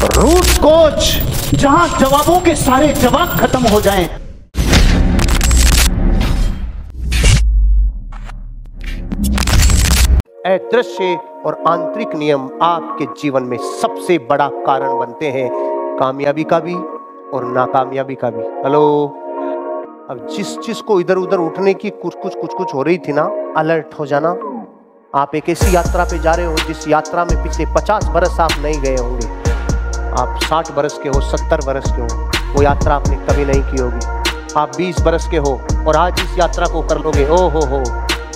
Root coach, जहां जवाबों के सारे जवाब खत्म हो जाएं। अदृश्य और आंतरिक नियम आपके जीवन में सबसे बड़ा कारण बनते हैं कामयाबी का भी और नाकामयाबी का भी। हेलो, अब जिस चीज को इधर उधर उठने की कुछ हो रही थी ना, अलर्ट हो जाना। आप एक ऐसी यात्रा पे जा रहे हो जिस यात्रा में पिछले 50 बरस आप नहीं गए होंगे। आप 60 बरस के हो, 70 बरस के हो, वो यात्रा आपने कभी नहीं की होगी। आप 20 बरस के हो और आज इस यात्रा को कर लोगे। ओ हो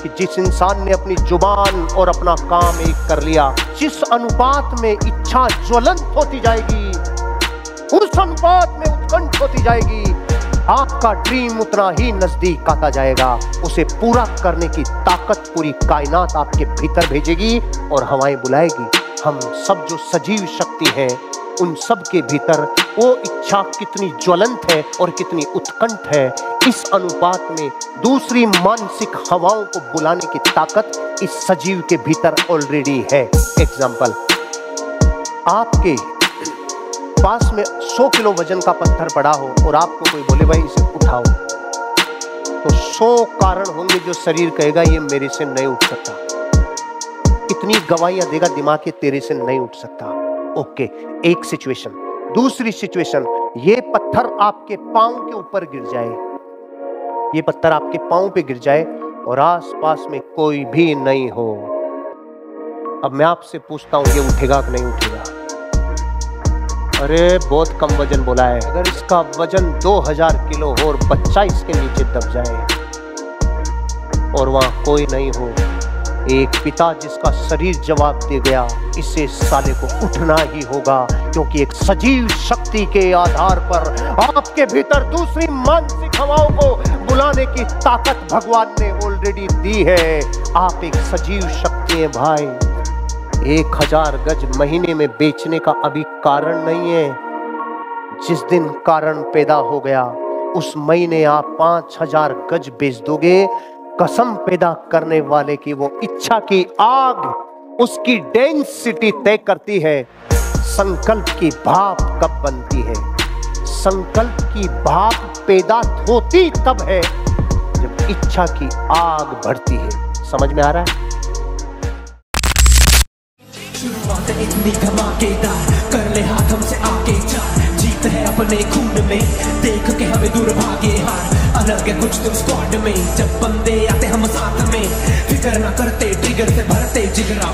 कि जिस इंसान ने अपनी जुबान और अपना काम एक कर लिया, जिस अनुपात में इच्छा ज्वलंत होती जाएगी, उस अनुपात में उत्कंठ होती जाएगी, आपका ड्रीम उतना ही नजदीक आता जाएगा। उसे पूरा करने की ताकत पूरी कायनात आपके भीतर भेजेगी और हवाएं बुलाएगी। हम सब जो सजीव शक्ति है, उन सब के भीतर वो इच्छा कितनी ज्वलंत है और कितनी उत्कंठ है, इस अनुपात में दूसरी मानसिक हवाओं को बुलाने की ताकत इस सजीव के भीतर ऑलरेडी है। एग्जाम्पल, आपके पास में 100 किलो वजन का पत्थर पड़ा हो और आपको कोई बोले भाई इसे उठाओ, तो 100 कारण होंगे जो शरीर कहेगा ये मेरे से नहीं उठ सकता। इतनी गवाहियां देगा दिमाग के तेरे से नहीं उठ सकता। ओके, एक सिचुएशन। दूसरी सिचुएशन, ये पत्थर आपके पांव के ऊपर गिर जाए, ये पत्थर आपके पांव पे गिर जाए और आसपास में कोई भी नहीं हो। अब मैं आपसे पूछता हूं, ये उठेगा कि नहीं उठेगा? अरे बहुत कम वजन बोला है। अगर इसका वजन 2000 किलो हो और बच्चा इसके नीचे दब जाए और वहां कोई नहीं हो, एक पिता जिसका शरीर जवाब दे गया, इसे साले को उठना ही होगा, क्योंकि एक सजीव शक्ति के आधार पर आपके भीतर दूसरी मानसिक हवाओं को बुलाने की ताकत भगवान ने ऑलरेडी दी है। आप एक सजीव शक्ति है भाई। 1000 गज महीने में बेचने का अभी कारण नहीं है। जिस दिन कारण पैदा हो गया, उस महीने आप 5000 गज बेच दोगे। कसम पैदा करने वाले की वो इच्छा की आग, उसकी डेंसिटी तय करती है संकल्प की भाप कब बनती है। संकल्प की भाप पैदा होती तब है जब इच्छा की आग बढ़ती है। समझ में आ रहा है? शुरुआत इतनी धमाकेदार, कर ले हाथ हमसे आगे चार, जीत है अपने खून में, देख के हमें दूर भागे हार। अलग है कुछ तो स्क्वाड में, जब बंदे आते हम साथ में, फिक्र ना करते ट्रिगर से भरते जिगरा।